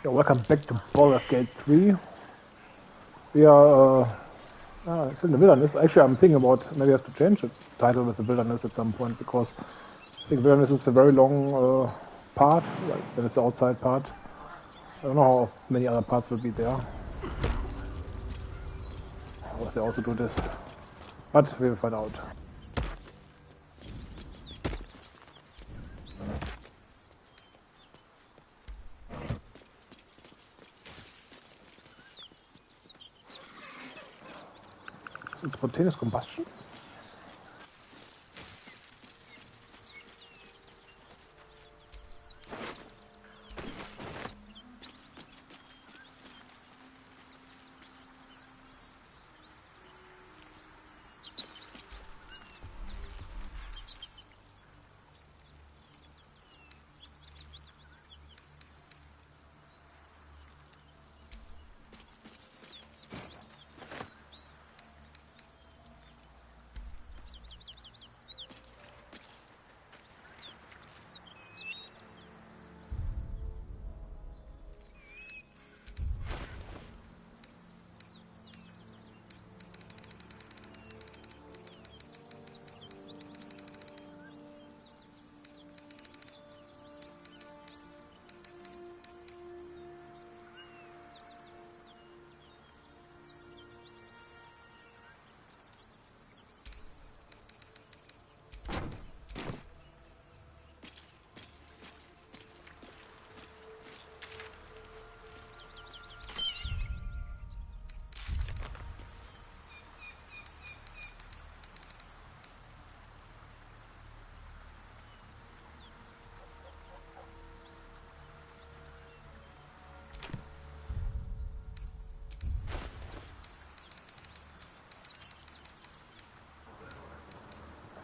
Yeah, welcome back to Baldur's Gate 3. We are it's in the wilderness. Actually, I'm thinking about maybe I have to change the title with the wilderness at some point because I think wilderness is a very long part, like when it's the outside part. I don't know how many other parts will be there. Or if they also do this. But we will find out. Spontaneous combustion?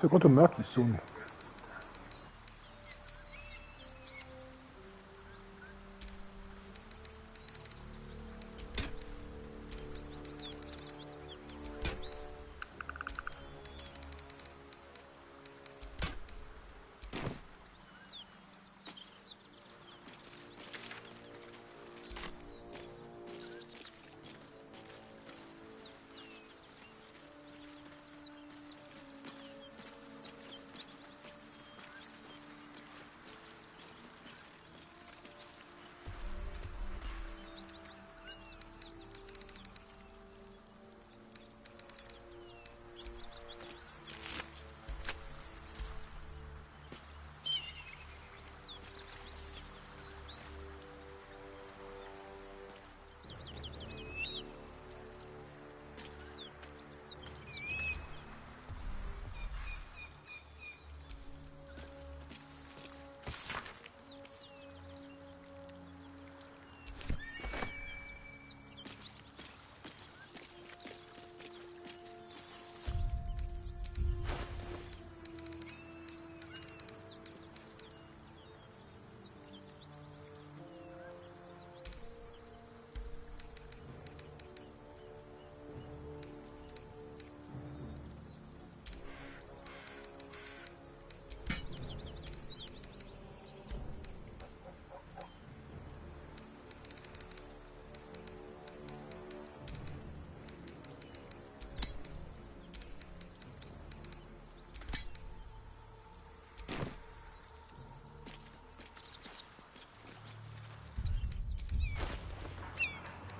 We'll go to Murky soon.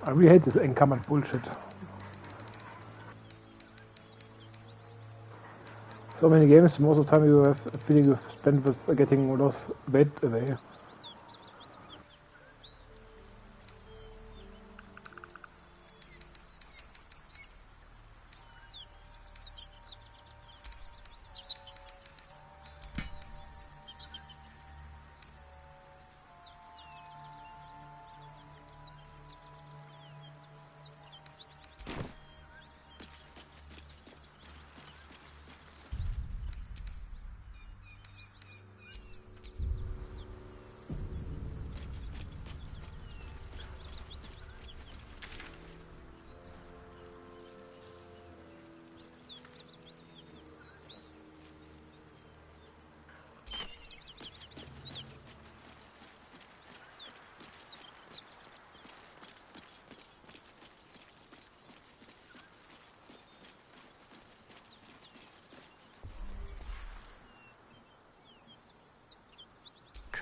I really hate this encumbered bullshit. So many games, most of the time you have a feeling you spent with getting all those weight away.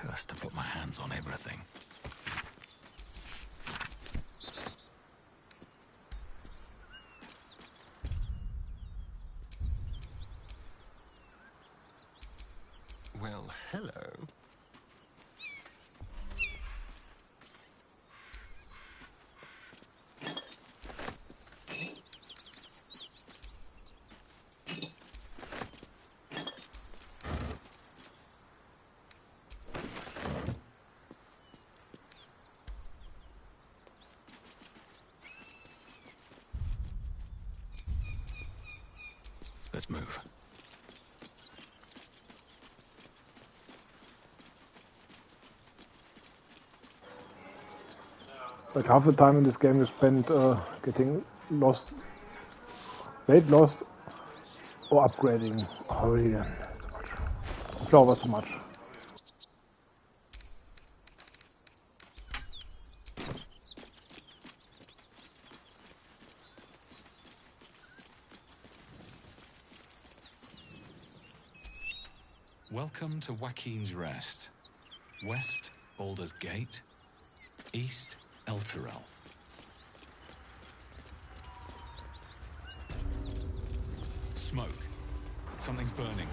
Cursed to put my hands on everything. Well, hello. Let's move. Like half the time in this game you spend getting lost, weight lost, or upgrading. Oh, really? Too much. Floor was too much. Welcome to Joaquin's Rest. West, Baldur's Gate. East, Elturel. Smoke. Something's burning.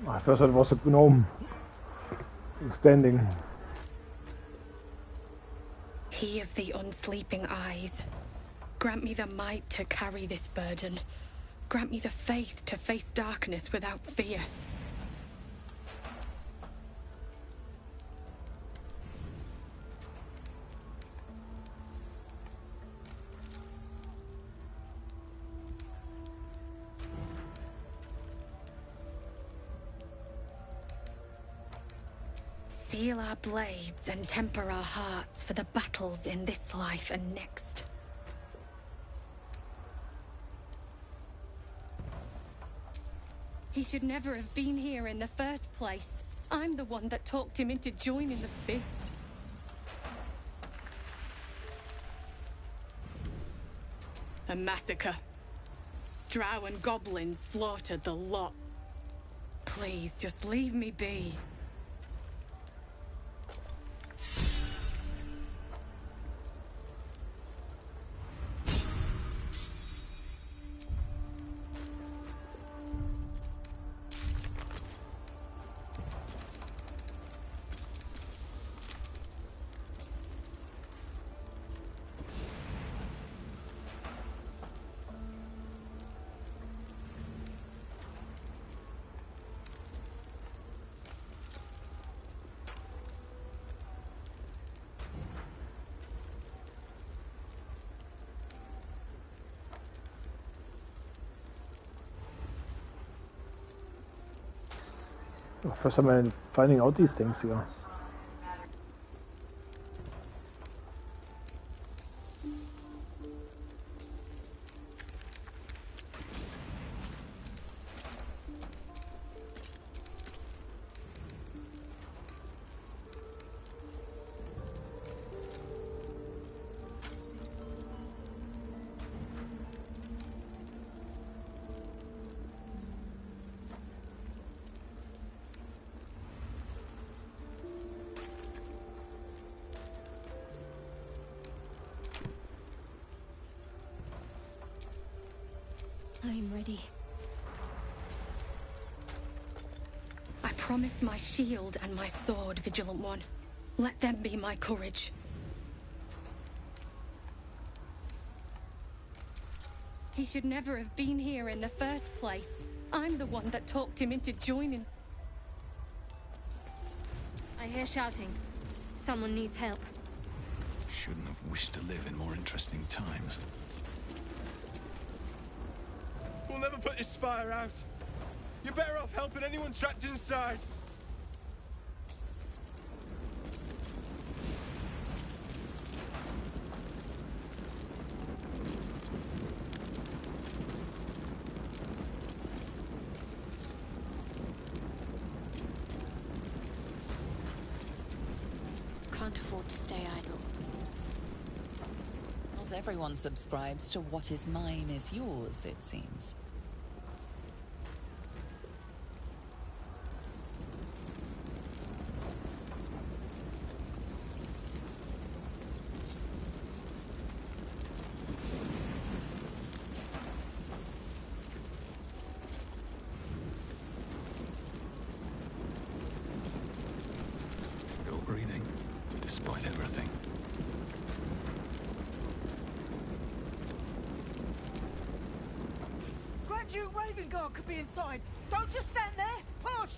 I first thought it was a gnome standing. He of the unsleeping eyes, grant me the might to carry this burden. Grant me the faith to face darkness without fear. Steel our blades and temper our hearts for the battles in this life and next. He should never have been here in the first place. I'm the one that talked him into joining the fist. A massacre. Drow and goblins slaughtered the lot. Please, just leave me be. First time I'm finding out these things here. I'm ready. I promise my shield and my sword, Vigilant One. Let them be my courage. He should never have been here in the first place. I'm the one that talked him into joining. I hear shouting. Someone needs help. Shouldn't have wished to live in more interesting times. We'll never put this fire out. You're better off helping anyone trapped inside. can't afford to stay idle. Not everyone subscribes to what is mine is yours, it seems. Still breathing, despite everything. Grand Duke Ravengard could be inside. Don't just stand there. Push!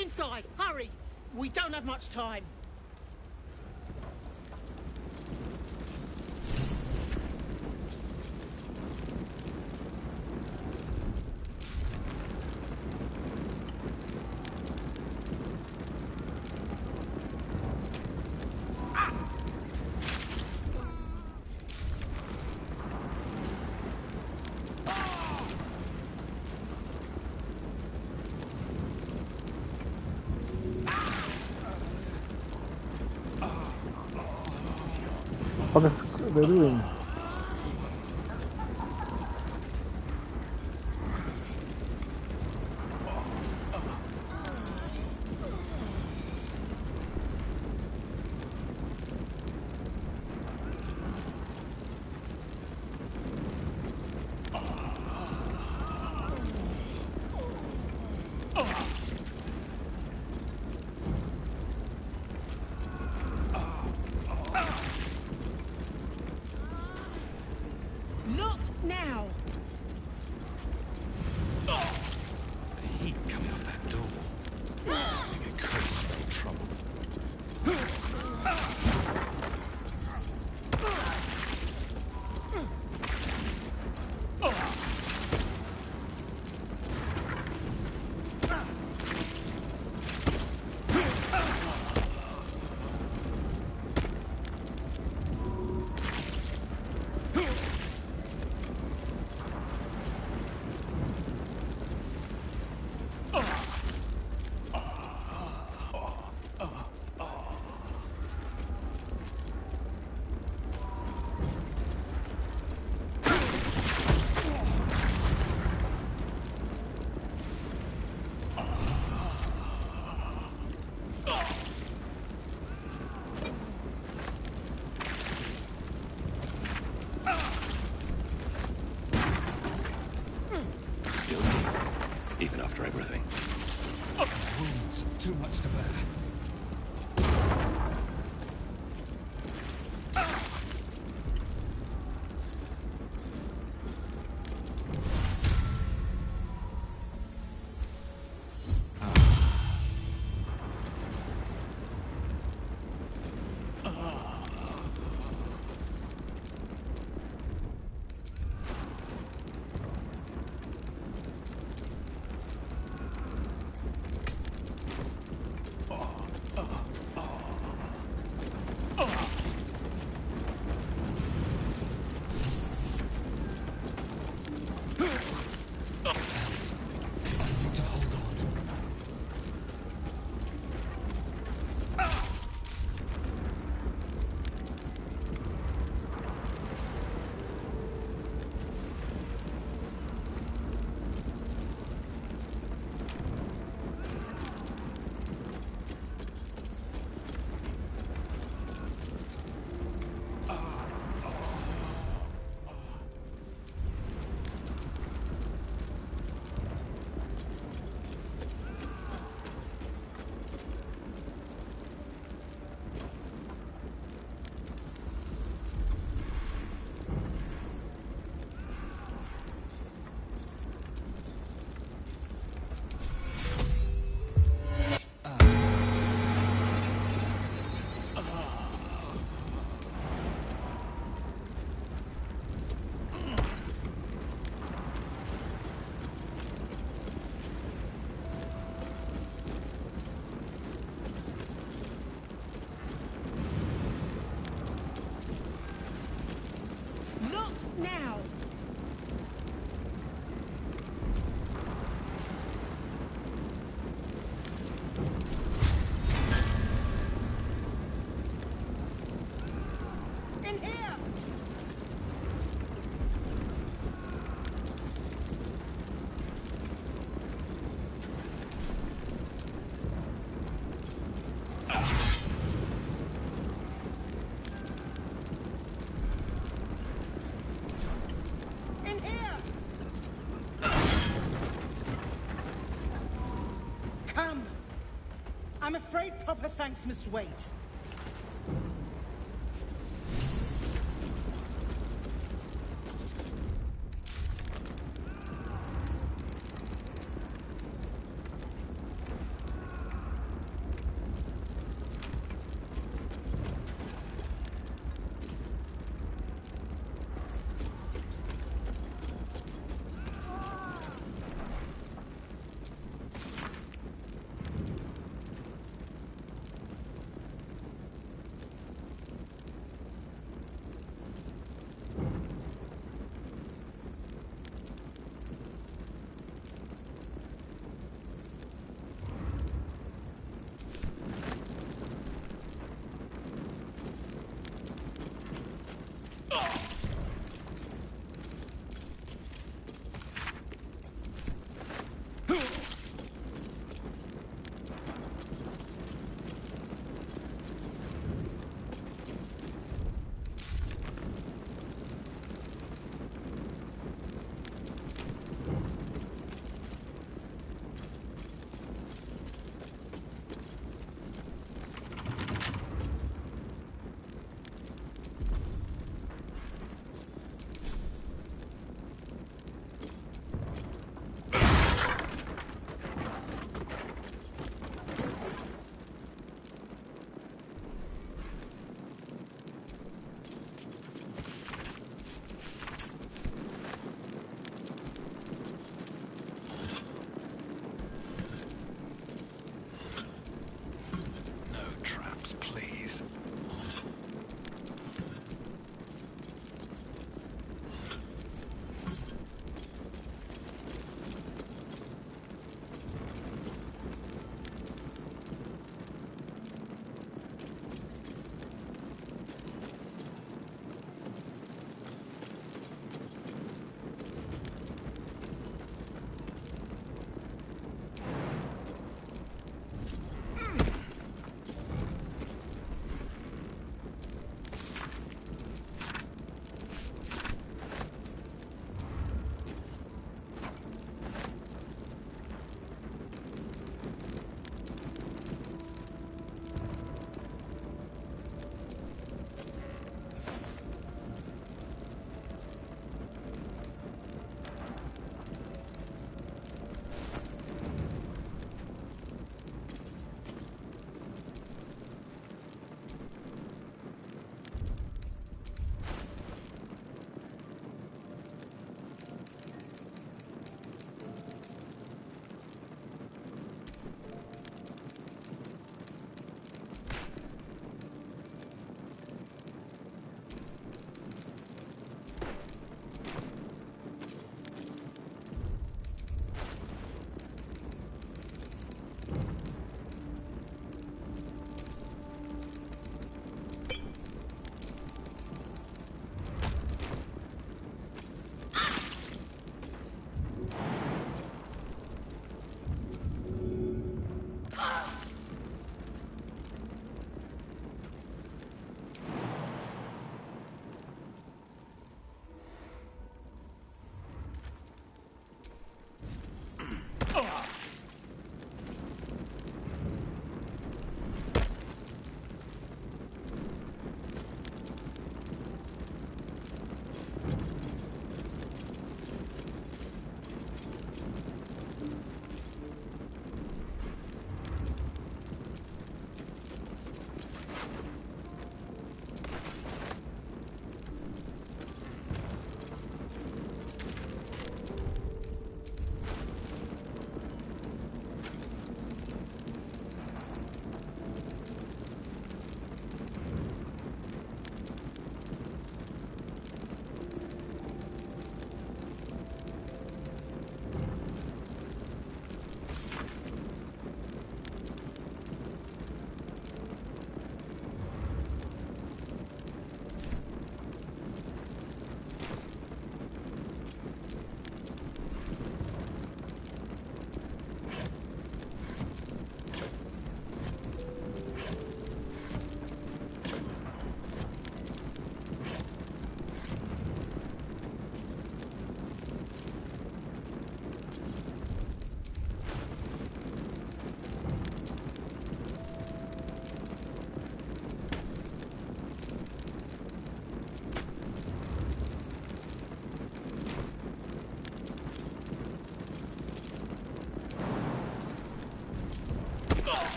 Inside! Hurry! We don't have much time. What is they doing? Not now! The heat coming off that door. I think it could spell trouble. Still here, even after everything. Wounds, too much to bear. I'm afraid proper thanks must wait.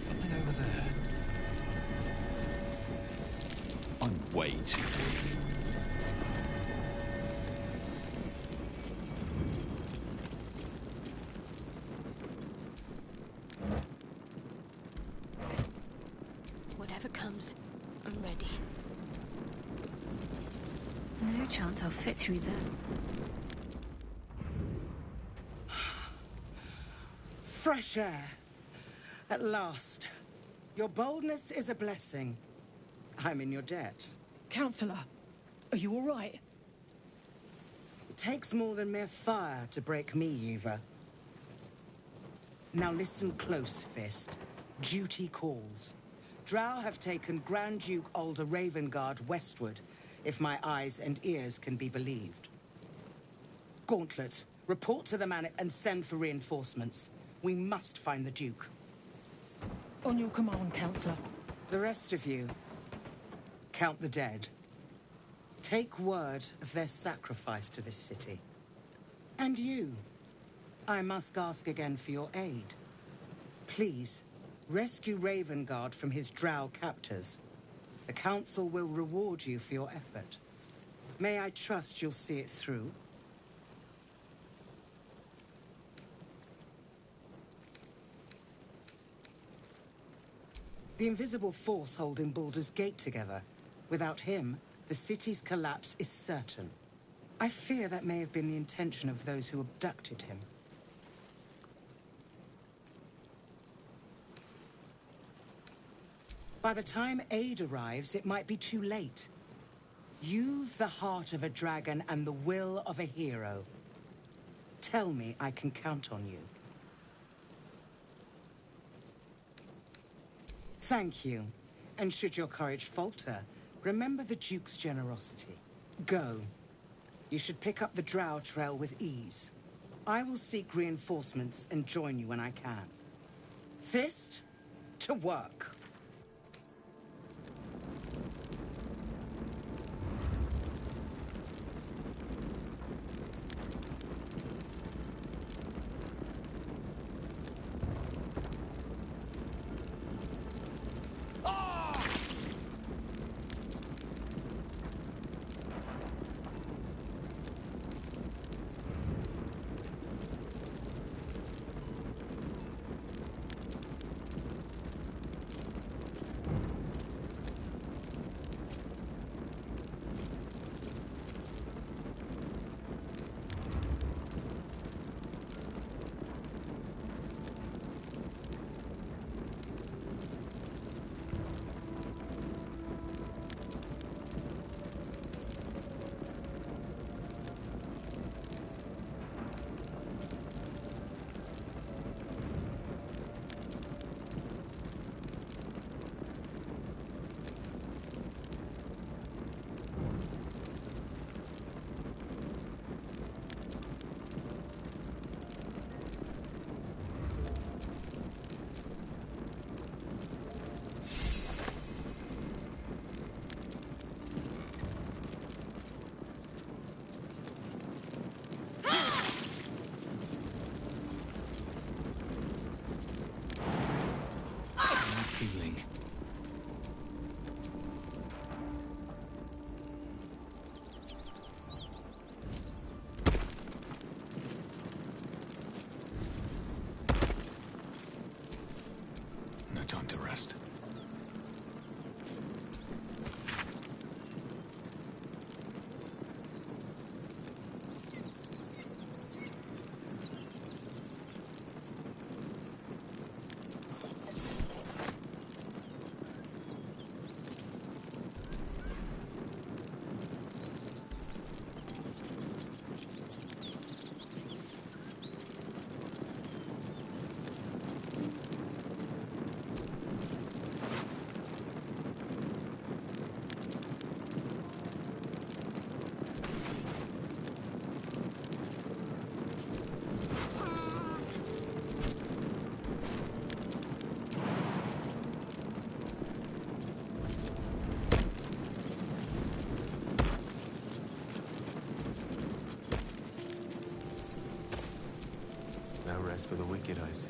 Something over there. I'm way too big. Whatever comes, I'm ready. No chance I'll fit through that. Fresh air. At last. Your boldness is a blessing. I'm in your debt. Counselor, are you all right? It takes more than mere fire to break me, Eva. Now listen close, Fist. Duty calls. Drow have taken Grand Duke Alder Ravengard westward, if my eyes and ears can be believed. Gauntlet, report to the man and send for reinforcements. We must find the Duke. On your command, Counselor. The rest of you, count the dead. Take word of their sacrifice to this city. And you, I must ask again for your aid. Please, rescue Ravengard from his drow captors. The Council will reward you for your effort. May I trust you'll see it through? The invisible force holding Baldur's Gate together. Without him, the city's collapse is certain. I fear that may have been the intention of those who abducted him. By the time aid arrives, it might be too late. You've the heart of a dragon and the will of a hero. Tell me I can count on you. Thank you. And should your courage falter, remember the Duke's generosity. Go. You should pick up the Drow trail with ease. I will seek reinforcements and join you when I can. Fist, to work. Feeling. No time to rest. No rest for the wicked, I see.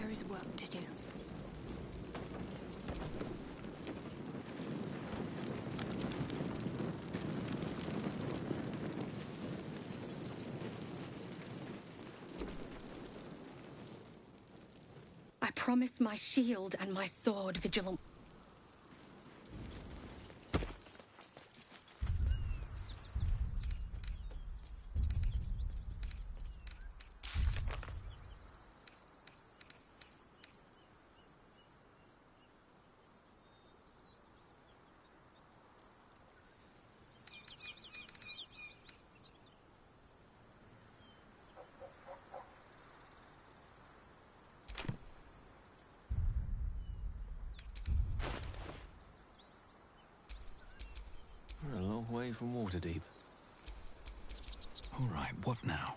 There is work to do. I promise my shield and my sword vigilant. We're a long way from Waterdeep. All right, what now?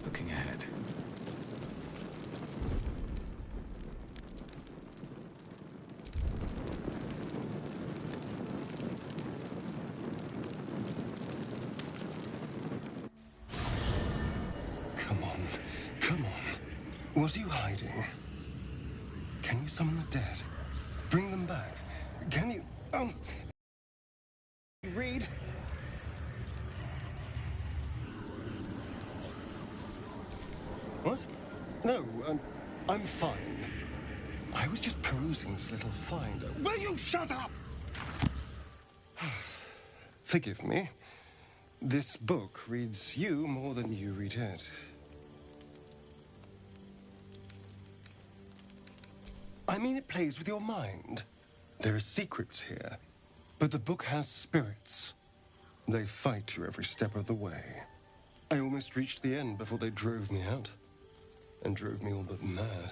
Looking ahead. Come on. Come on. What are you hiding? Can you summon the dead? Bring them back. Can you... read? What? No, I'm fine. I was just perusing this little find. Will you shut up? Forgive me. This book reads you more than you read it. I mean, it plays with your mind. There are secrets here, but the book has spirits. They fight you every step of the way. I almost reached the end before they drove me out, and drove me all but mad.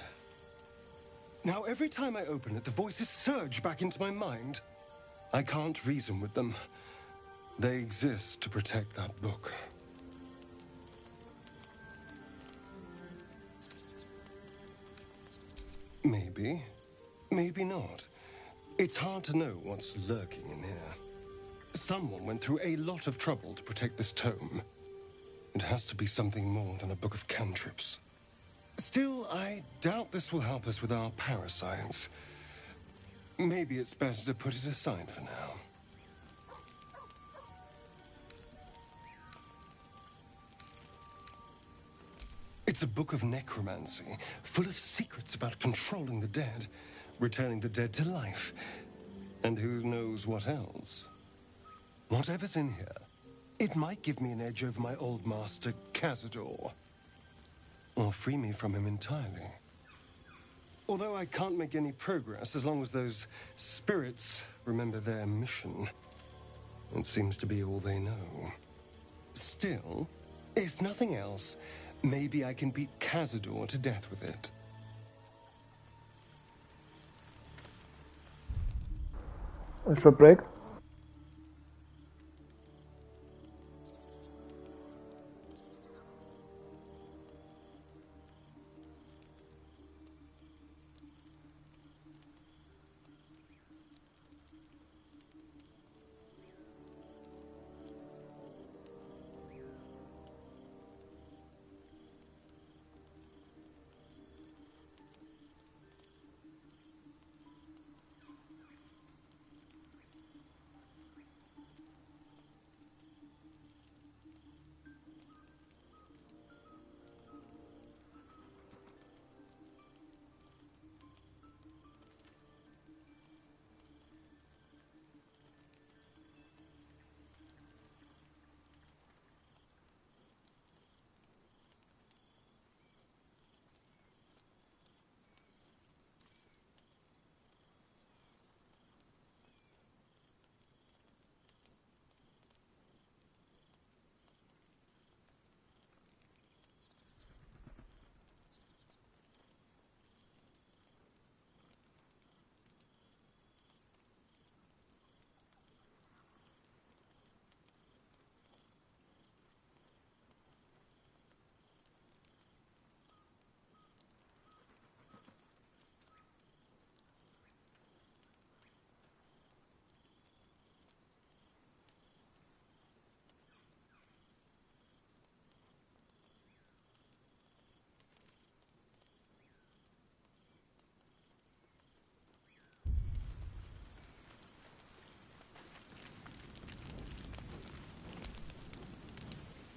Now, every time I open it, the voices surge back into my mind. I can't reason with them. They exist to protect that book. Maybe. Maybe not. It's hard to know what's lurking in here. Someone went through a lot of trouble to protect this tome. It has to be something more than a book of cantrips. Still, I doubt this will help us with our parascience. Maybe it's better to put it aside for now. It's a book of necromancy, full of secrets about controlling the dead, returning the dead to life, and who knows what else. Whatever's in here, it might give me an edge over my old master, Cazador, or free me from him entirely. Although I can't make any progress as long as those spirits remember their mission. It seems to be all they know. Still, if nothing else, maybe I can beat Cazador to death with it. A short break.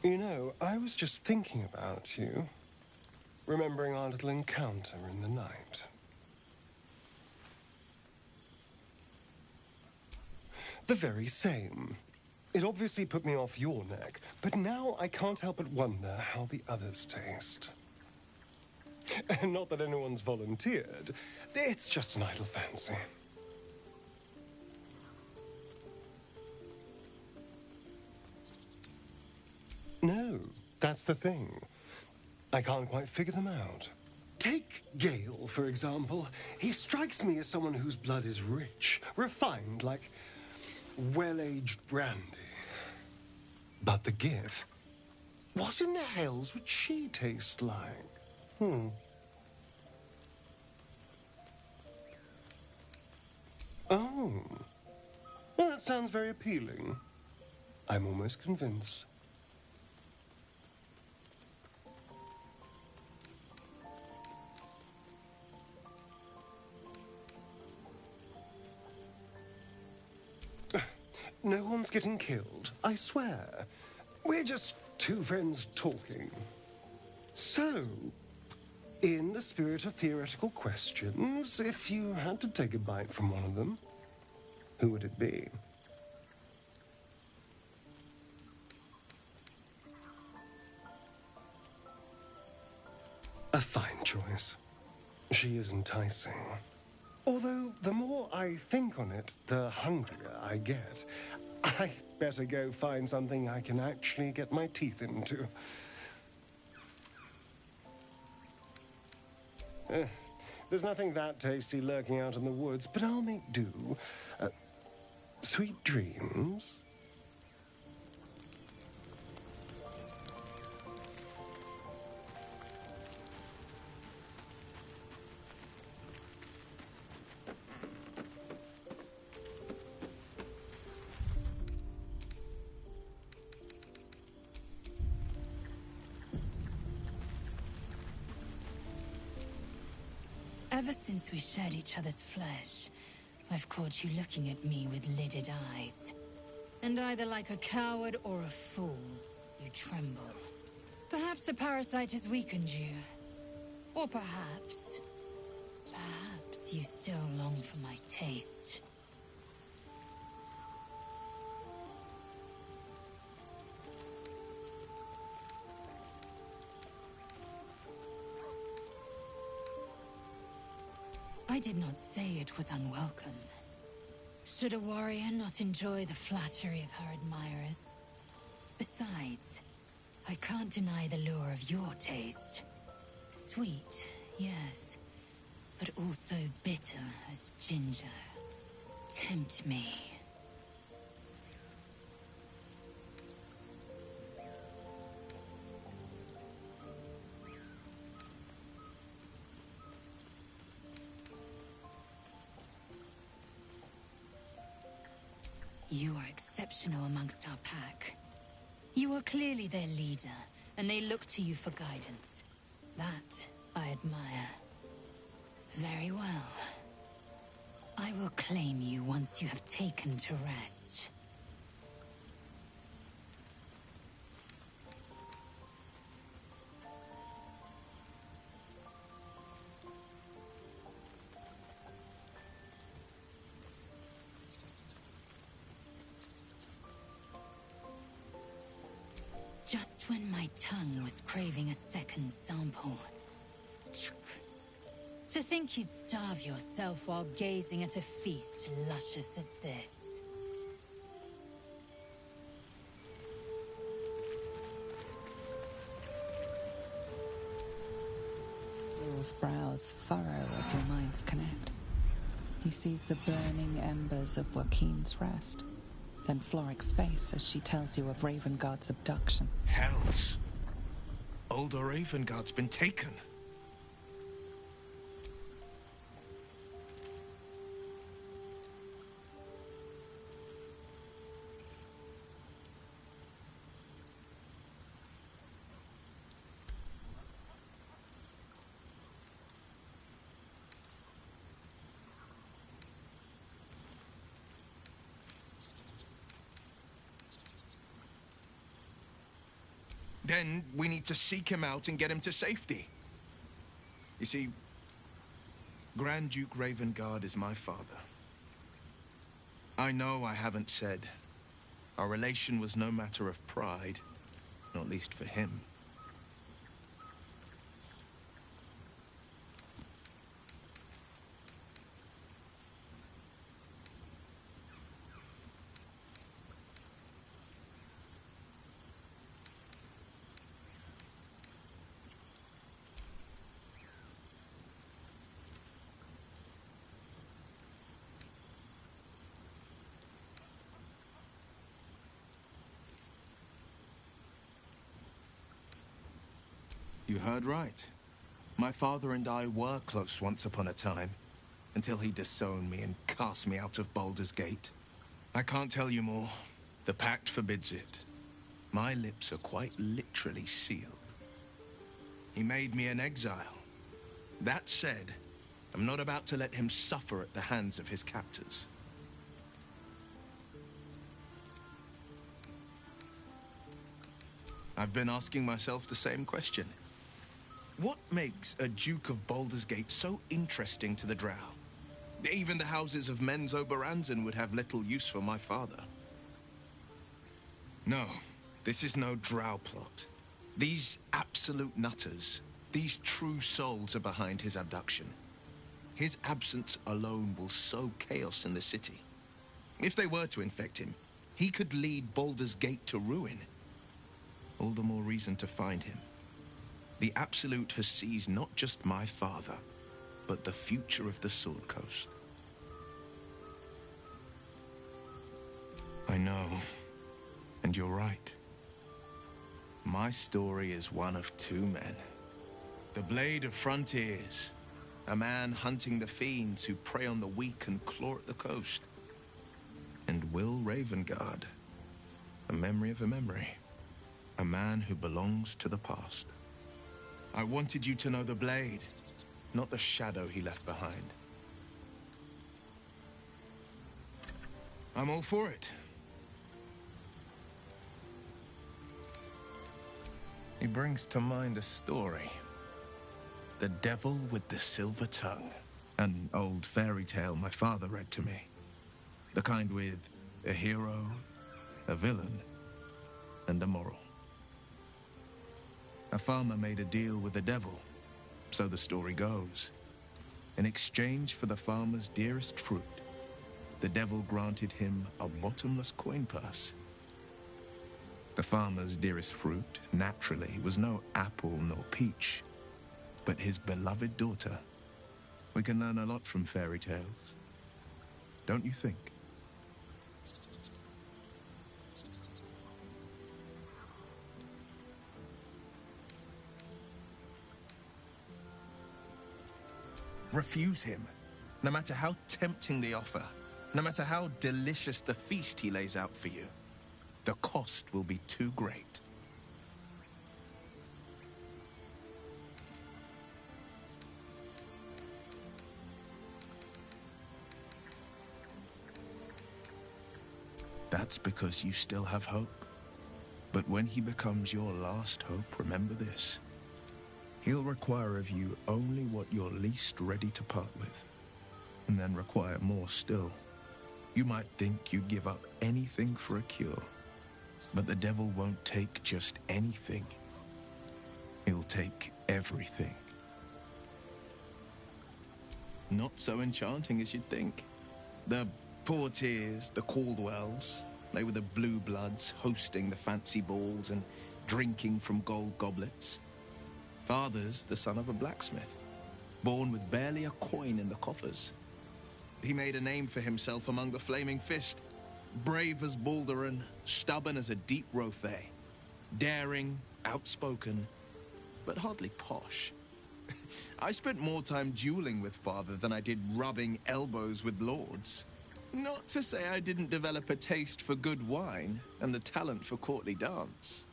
You know, I was just thinking about you, remembering our little encounter in the night. The very same. It obviously put me off your neck, but now I can't help but wonder how the others taste. Not that anyone's volunteered. It's just an idle fancy. No, that's the thing. I can't quite figure them out. Take Gale, for example. He strikes me as someone whose blood is rich, refined, like well-aged brandy. But the Gith? What in the hells would she taste like? Oh. Well, that sounds very appealing. I'm almost convinced. No one's getting killed, I swear. We're just two friends talking. So, in the spirit of theoretical questions, if you had to take a bite from one of them, who would it be? A fine choice. She is enticing. Although, the more I think on it, the hungrier I get. I better go find something I can actually get my teeth into. There's nothing that tasty lurking out in the woods, but I'll make do. Sweet dreams. Ever since we shared each other's flesh, I've caught you looking at me with lidded eyes. And either like a coward or a fool, you tremble. Perhaps the parasite has weakened you. Or perhaps you still long for my taste. I did not say it was unwelcome. Should a warrior not enjoy the flattery of her admirers? Besides, I can't deny the lure of your taste. Sweet, yes, but also bitter as ginger. Tempt me. You are exceptional amongst our pack. You are clearly their leader, and they look to you for guidance. That I admire. Very well. I will claim you once you have taken to rest. Just when my tongue was craving a second sample. To think you'd starve yourself while gazing at a feast luscious as this. Will's brows furrow as your minds connect. He sees the burning embers of Joaquin's rest. Then Floric's face as she tells you of Ravengard's abduction. Hells! Older Ravengard's been taken. Then we need to seek him out and get him to safety. You see, Grand Duke Ravengard is my father. I know I haven't said. Our relation was no matter of pride, not least for him. You heard right. My father and I were close once upon a time, until he disowned me and cast me out of Baldur's Gate. I can't tell you more. The pact forbids it. My lips are quite literally sealed. He made me an exile. That said, I'm not about to let him suffer at the hands of his captors. I've been asking myself the same question. What makes a Duke of Baldur's Gate so interesting to the Drow? Even the houses of Men's Oberanzen would have little use for my father. No, this is no Drow plot. These absolute nutters, these true souls are behind his abduction. His absence alone will sow chaos in the city. If they were to infect him, he could lead Baldur's Gate to ruin. All the more reason to find him. The Absolute has seized not just my father, but the future of the Sword Coast. I know, and you're right. My story is one of two men. The Blade of Frontiers, a man hunting the fiends who prey on the weak and claw at the coast. And Will Ravengard, a memory of a memory, a man who belongs to the past. I wanted you to know the Blade, not the shadow he left behind. I'm all for it. He brings to mind a story. The Devil with the Silver Tongue. An old fairy tale my father read to me. The kind with a hero, a villain, and a moral. A farmer made a deal with the devil, so the story goes. In exchange for the farmer's dearest fruit, the devil granted him a bottomless coin purse. The farmer's dearest fruit, naturally, was no apple nor peach, but his beloved daughter. We can learn a lot from fairy tales, don't you think? Refuse him, no matter how tempting the offer, no matter how delicious the feast he lays out for you. The cost will be too great. That's because you still have hope. But when he becomes your last hope, remember this. He'll require of you only what you're least ready to part with, and then require more still. You might think you'd give up anything for a cure, but the devil won't take just anything. He'll take everything. Not so enchanting as you'd think. The Portiers, the Caldwells, they were the blue bloods hosting the fancy balls and drinking from gold goblets. Father's the son of a blacksmith, born with barely a coin in the coffers. He made a name for himself among the Flaming Fist. Brave as Baldur, stubborn as a deep Rothay. Daring, outspoken, but hardly posh. I spent more time dueling with Father than I did rubbing elbows with lords. Not to say I didn't develop a taste for good wine and the talent for courtly dance.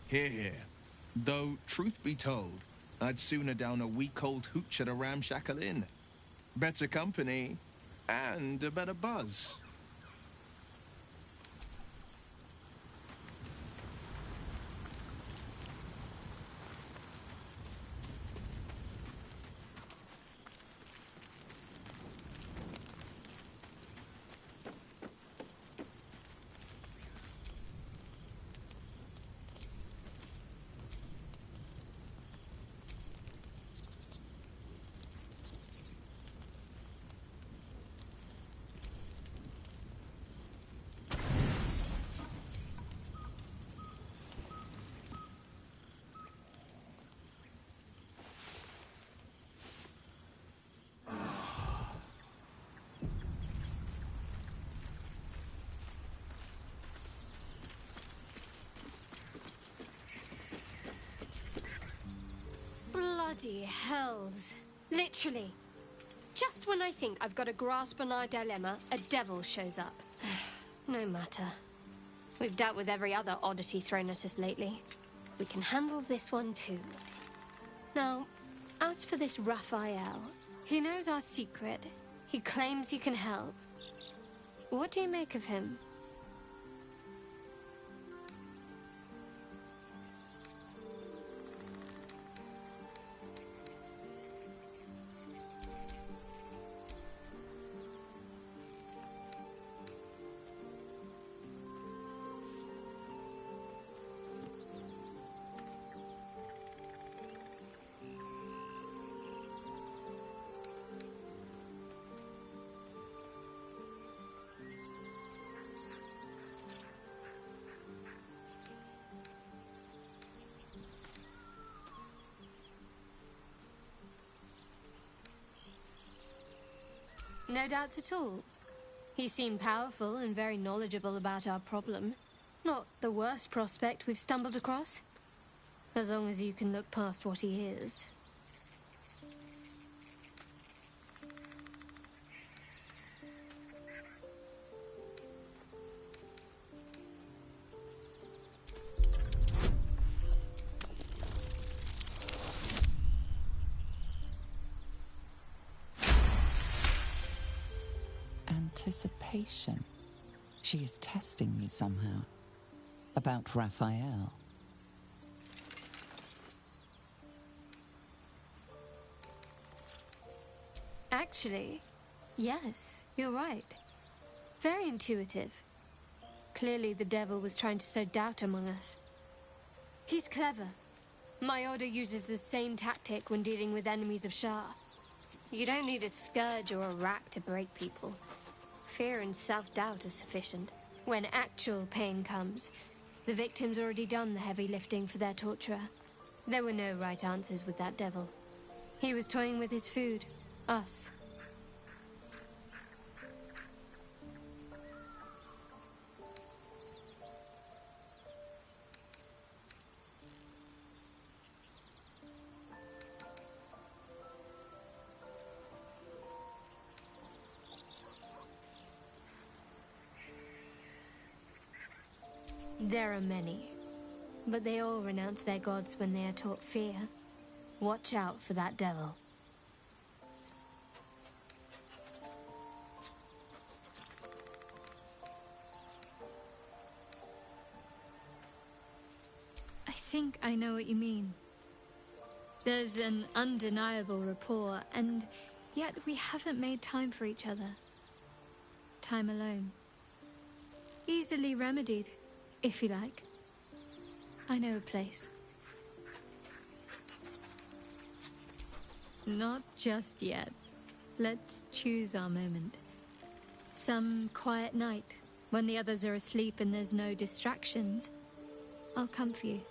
Hear, hear. Though, truth be told, I'd sooner down a week-old hooch at a ramshackle inn. Better company, and a better buzz. Bloody hells. Literally. Just when I think I've got a grasp on our dilemma, a devil shows up. No matter. We've dealt with every other oddity thrown at us lately. We can handle this one too. Now, as for this Raphael, he knows our secret. He claims he can help. What do you make of him? No doubts at all. He seemed powerful and very knowledgeable about our problem. Not the worst prospect we've stumbled across. As long as you can look past what he is. Anticipation. She is testing me somehow. About Raphael. Actually, yes, you're right. Very intuitive. Clearly the devil was trying to sow doubt among us. He's clever. My order uses the same tactic when dealing with enemies of Shah. You don't need a scourge or a rack to break people. Fear and self-doubt are sufficient. When actual pain comes, the victim's already done the heavy lifting for their torturer. There were no right answers with that devil. He was toying with his food. Us. There are many, but they all renounce their gods when they are taught fear. Watch out for that devil. I think I know what you mean. There's an undeniable rapport, and yet we haven't made time for each other. Time alone. Easily remedied, if you like. I know a place. Not just yet. Let's choose our moment. Some quiet night, when the others are asleep and there's no distractions, I'll come for you.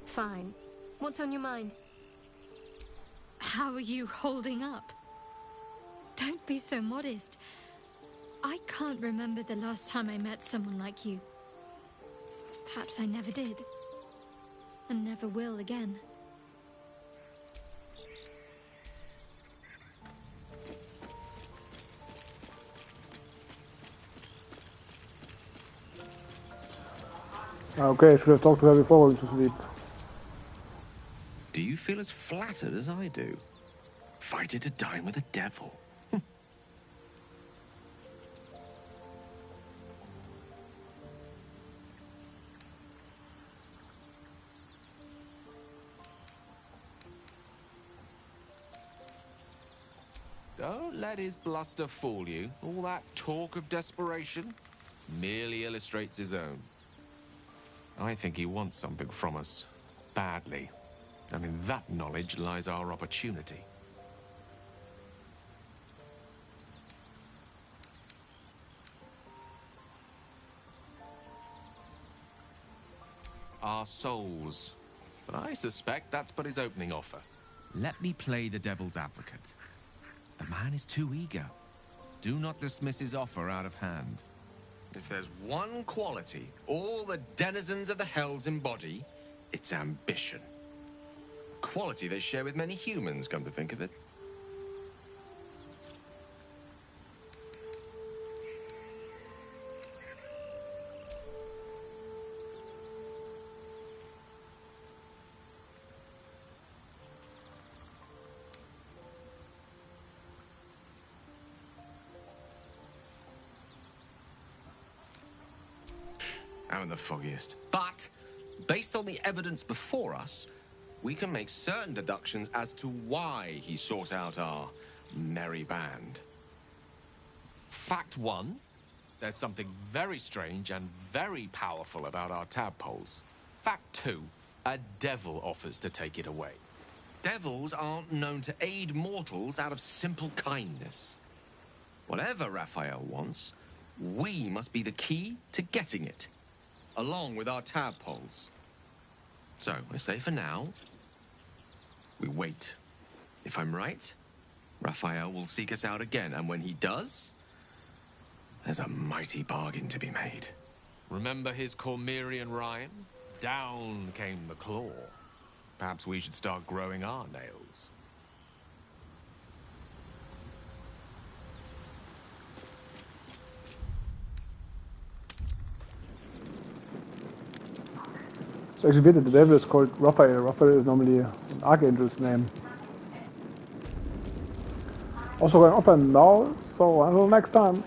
Fine. What's on your mind? How are you holding up? Don't be so modest. I can't remember the last time I met someone like you. Perhaps I never did. And never will again. Okay, I should have talked to her before going to sleep. Do you feel as flattered as I do? Fighting to dine with a devil. Don't let his bluster fool you. All that talk of desperation merely illustrates his own. I think he wants something from us, badly. And in that knowledge lies our opportunity. Our souls. But I suspect that's but his opening offer. Let me play the devil's advocate. The man is too eager. Do not dismiss his offer out of hand. If there's one quality all the denizens of the hells embody, it's ambition. Quality they share with many humans, come to think of it. I'm the foggiest. But, based on the evidence before us, we can make certain deductions as to why he sought out our merry band. Fact 1, there's something very strange and very powerful about our tadpoles. Fact 2, a devil offers to take it away. Devils aren't known to aid mortals out of simple kindness. Whatever Raphael wants, we must be the key to getting it, along with our tadpoles. So, I say for now, we wait. If I'm right, Raphael will seek us out again, and when he does, there's a mighty bargain to be made. Remember his Cormyrean rhyme? Down came the claw. Perhaps we should start growing our nails. It's actually weird that the devil is called Raphael. Raphael is normally an archangel's name. Also going open now, so until next time.